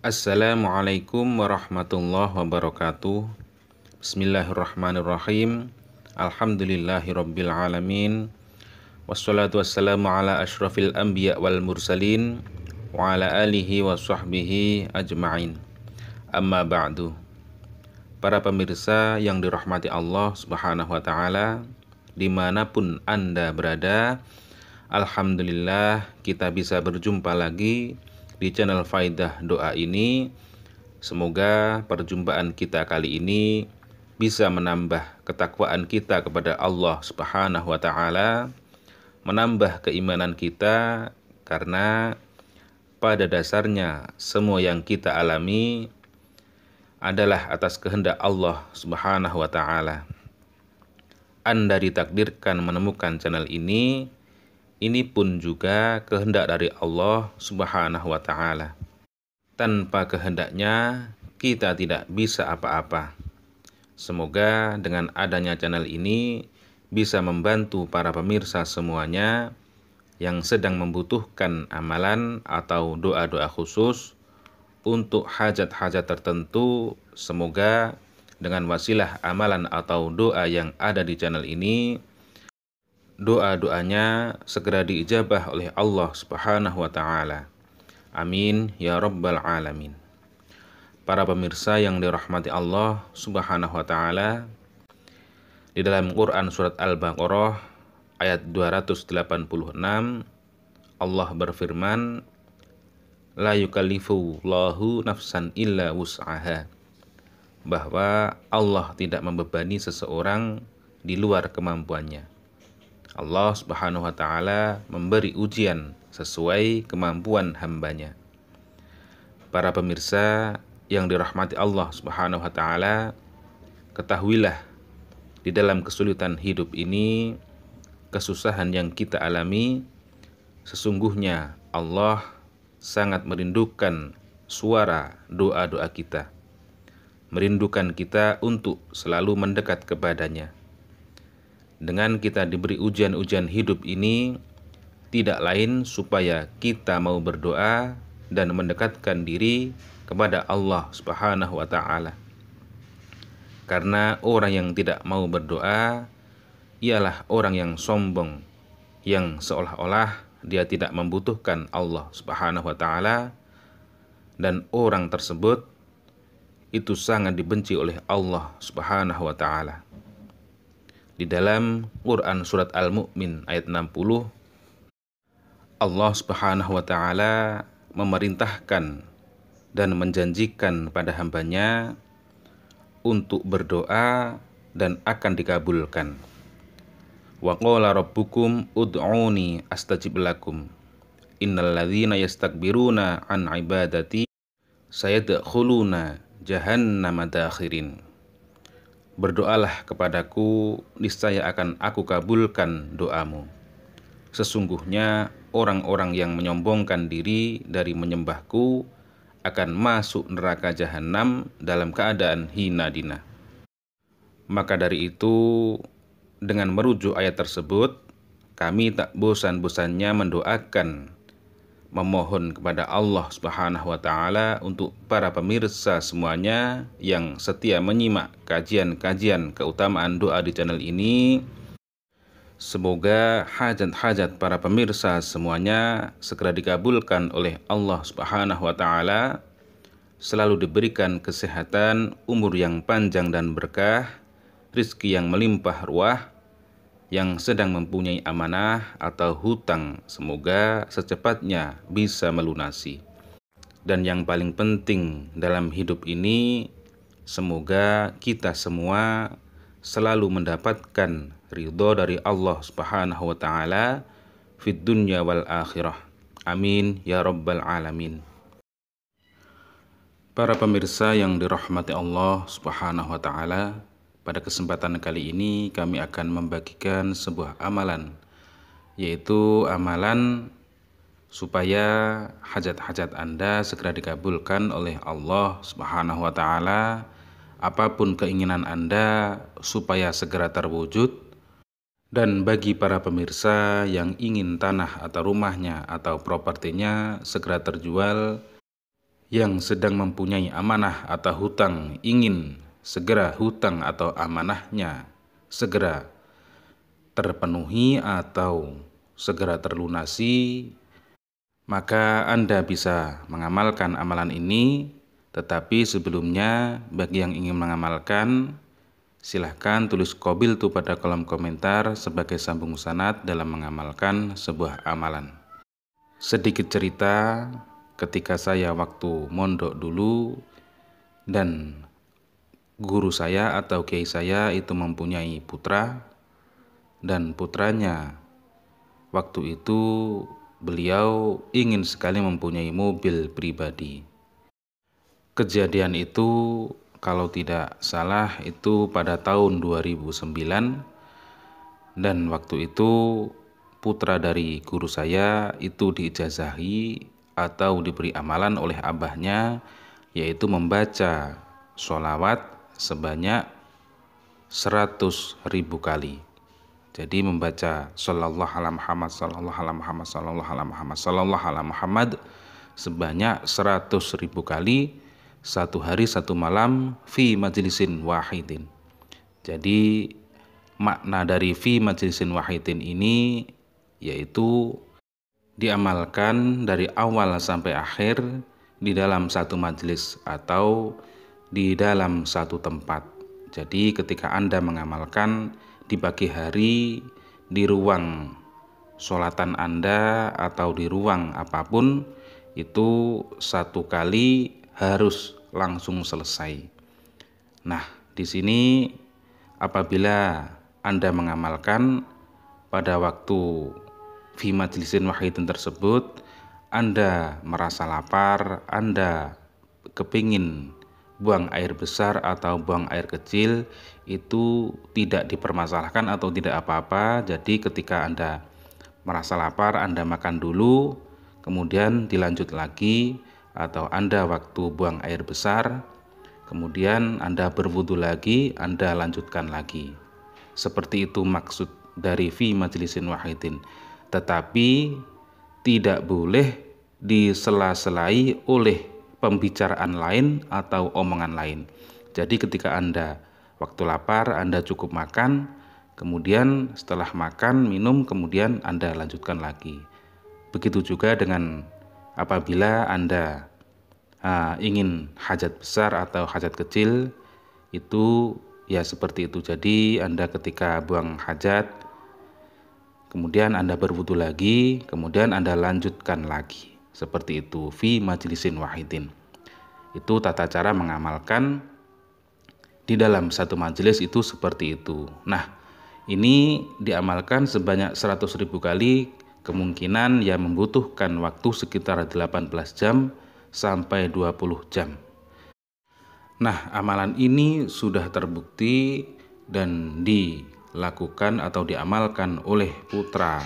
Assalamualaikum warahmatullahi wabarakatuh. Bismillahirrahmanirrahim. Alhamdulillahirabbil alamin. Wassalatu wassalamu ala asyrafil anbiya wal mursalin wa ala alihi wa sahbihi ajma'in. Amma ba'du. Para pemirsa yang dirahmati Allah Subhanahu wa taala, dimanapun Anda berada, alhamdulillah kita bisa berjumpa lagi di channel Faidah Doa ini. Semoga perjumpaan kita kali ini bisa menambah ketakwaan kita kepada Allah Subhanahu wa taala, menambah keimanan kita, karena pada dasarnya semua yang kita alami adalah atas kehendak Allah Subhanahu wa taala. Anda ditakdirkan menemukan channel ini pun juga kehendak dari Allah Subhanahu wa taala. Tanpa kehendaknya kita tidak bisa apa-apa. Semoga dengan adanya channel ini bisa membantu para pemirsa semuanya yang sedang membutuhkan amalan atau doa-doa khusus untuk hajat-hajat tertentu. Semoga dengan wasilah amalan atau doa yang ada di channel ini, doa-doanya segera diijabah oleh Allah Subhanahu wa taala. Amin ya rabbal alamin. Para pemirsa yang dirahmati Allah Subhanahu wa taala, di dalam Quran surat Al-Baqarah ayat 286 Allah berfirman, la yukallifullahu nafsan illa wus'aha, bahwa Allah tidak membebani seseorang di luar kemampuannya. Allah Subhanahu wa taala memberi ujian sesuai kemampuan hambanya. Para pemirsa yang dirahmati Allah Subhanahu wa taala, ketahuilah di dalam kesulitan hidup ini, kesusahan yang kita alami, sesungguhnya Allah sangat merindukan suara doa-doa kita, merindukan kita untuk selalu mendekat kepadanya. Dengan kita diberi ujian-ujian hidup ini, tidak lain supaya kita mau berdoa dan mendekatkan diri kepada Allah Subhanahu wa taala. Karena orang yang tidak mau berdoa ialah orang yang sombong, yang seolah-olah dia tidak membutuhkan Allah Subhanahu wa taala, dan orang tersebut itu sangat dibenci oleh Allah Subhanahu wa taala. Di dalam Quran surat Al-Mu'min ayat 60, Allah Subhanahu wa taala memerintahkan dan menjanjikan pada hambanya untuk berdoa dan akan dikabulkan. Wa qala rabbukum ud'uni astajib lakum innal ladzina yastakbiruna an ibadati sayadkhuluna jahannama dakhirin. Berdoalah kepadaku, niscaya akan aku kabulkan doamu. Sesungguhnya orang-orang yang menyombongkan diri dari menyembahku akan masuk neraka jahanam dalam keadaan hina dina. Maka dari itu, dengan merujuk ayat tersebut, kami tak bosan-bosannya mendoakan, memohon kepada Allah Subhanahu wa taala untuk para pemirsa semuanya yang setia menyimak kajian-kajian keutamaan doa di channel ini. Semoga hajat-hajat para pemirsa semuanya segera dikabulkan oleh Allah Subhanahu wa taala, selalu diberikan kesehatan, umur yang panjang dan berkah, rizki yang melimpah ruah. Yang sedang mempunyai amanah atau hutang, semoga secepatnya bisa melunasi. Dan yang paling penting dalam hidup ini, semoga kita semua selalu mendapatkan ridho dari Allah Subhanahu wa taala fid dunya wal akhirah. Amin ya rabbal alamin. Para pemirsa yang dirahmati Allah Subhanahu wa taala, pada kesempatan kali ini kami akan membagikan sebuah amalan, yaitu amalan supaya hajat-hajat Anda segera dikabulkan oleh Allah Subhanahu wa taala. Apapun keinginan Anda supaya segera terwujud. Dan bagi para pemirsa yang ingin tanah atau rumahnya atau propertinya segera terjual, yang sedang mempunyai amanah atau hutang ingin segera hutang atau amanahnya segera terpenuhi atau segera terlunasi, maka Anda bisa mengamalkan amalan ini. Tetapi sebelumnya, bagi yang ingin mengamalkan, silahkan tulis qabiltu pada kolom komentar sebagai sambung sanad dalam mengamalkan sebuah amalan. Sedikit cerita, ketika saya waktu mondok dulu dan guru saya atau kiai saya itu mempunyai putra, dan putranya waktu itu beliau ingin sekali mempunyai mobil pribadi. Kejadian itu kalau tidak salah itu pada tahun 2009, dan waktu itu putra dari guru saya itu diijazahi atau diberi amalan oleh abahnya, yaitu membaca sholawat sebanyak 100.000 kali. Jadi membaca sallallahu ala Muhammad sallallahu ala Muhammad sallallahu ala Muhammad sallallahu ala Muhammad sebanyak 100.000 kali, satu hari satu malam, fi majlisin wahidin. Jadi makna dari fi majlisin wahidin ini yaitu diamalkan dari awal sampai akhir di dalam satu majelis atau di dalam satu tempat. Jadi ketika Anda mengamalkan di pagi hari di ruang sholatan Anda atau di ruang apapun, itu satu kali harus langsung selesai. Nah, di sini apabila Anda mengamalkan pada waktu fi majlisin wahidin tersebut, Anda merasa lapar, Anda kepingin buang air besar atau buang air kecil, itu tidak dipermasalahkan atau tidak apa-apa. Jadi ketika Anda merasa lapar, Anda makan dulu, kemudian dilanjut lagi, atau Anda waktu buang air besar, kemudian Anda berwudu lagi, Anda lanjutkan lagi. Seperti itu maksud dari fi majlisin wahidin. Tetapi tidak boleh disela-selai oleh pembicaraan lain atau omongan lain. Jadi ketika Anda waktu lapar, Anda cukup makan, kemudian setelah makan, minum, kemudian Anda lanjutkan lagi. Begitu juga dengan apabila Anda ingin hajat besar atau hajat kecil, itu ya seperti itu. Jadi Anda ketika buang hajat, kemudian Anda berwudu lagi, kemudian Anda lanjutkan lagi. Seperti itu, fi majlisin wahidin. Itu tata cara mengamalkan di dalam satu majelis itu seperti itu. Nah, ini diamalkan sebanyak 100.000 kali, kemungkinan ya membutuhkan waktu sekitar 18 jam sampai 20 jam. Nah, amalan ini sudah terbukti dan dilakukan atau diamalkan oleh putra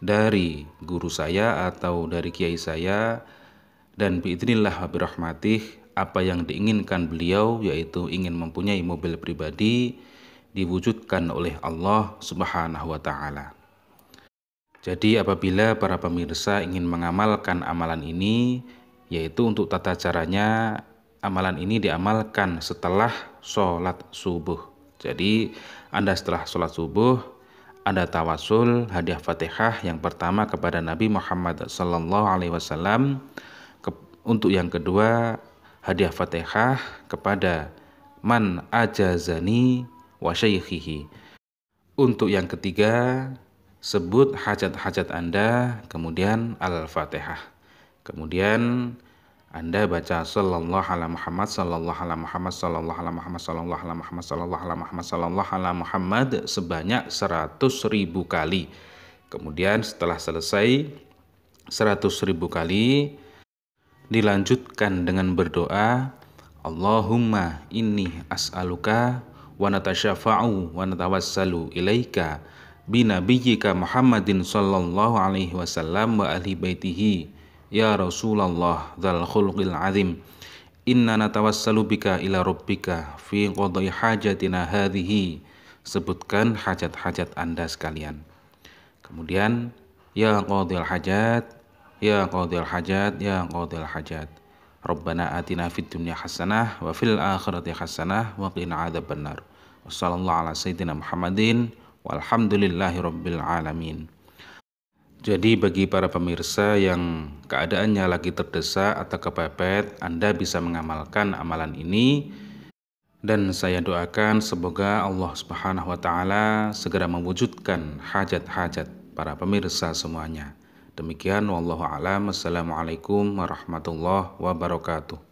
dari guru saya atau dari kiai saya, dan biidznillah wa birahmatih, apa yang diinginkan beliau yaitu ingin mempunyai mobil pribadi diwujudkan oleh Allah Subhanahu wa taala. Jadi apabila para pemirsa ingin mengamalkan amalan ini, yaitu untuk tata caranya, amalan ini diamalkan setelah sholat subuh. Jadi Anda setelah sholat subuh, Anda tawasul hadiah Fatihah yang pertama kepada Nabi Muhammad SAW. Untuk yang kedua, hadiah Fatihah kepada man ajazani wa syaikhihi. Untuk yang ketiga, sebut hajat-hajat Anda, kemudian Al-Fatihah. Kemudian Anda baca sallallahu ala Muhammad sallallahu ala Muhammad sallallahu ala Muhammad sallallahu ala Muhammad sallallahu ala Muhammad sallallahu ala Muhammad sebanyak 100.000 kali. Kemudian setelah selesai 100.000 kali, dilanjutkan dengan berdoa, Allahumma inni as'aluka wa natasyafa'u wa natawassalu ilaika binabiyyika Muhammadin sallallahu alaihi wasallam wa ahli baitihi ya Rasulullah dzal khulqil azim, inna natawassalu bika ila rabbika fi qadai hajatina hadhihi. Sebutkan hajat-hajat Anda sekalian. Kemudian ya qadil hajat, ya qadil hajat, ya qadil hajat. Rabbana atina fid dunya hasanah wa fil akhirati hasanah wa qina adzabannar. Wassallallahu ala sayyidina Muhammadin walhamdulillahi rabbil alamin. Jadi bagi para pemirsa yang keadaannya lagi terdesak atau kepepet, Anda bisa mengamalkan amalan ini. Dan saya doakan semoga Allah Subhanahu wa taala segera mewujudkan hajat-hajat para pemirsa semuanya. Demikian wallahu a'lam. Assalamualaikum warahmatullahi wabarakatuh.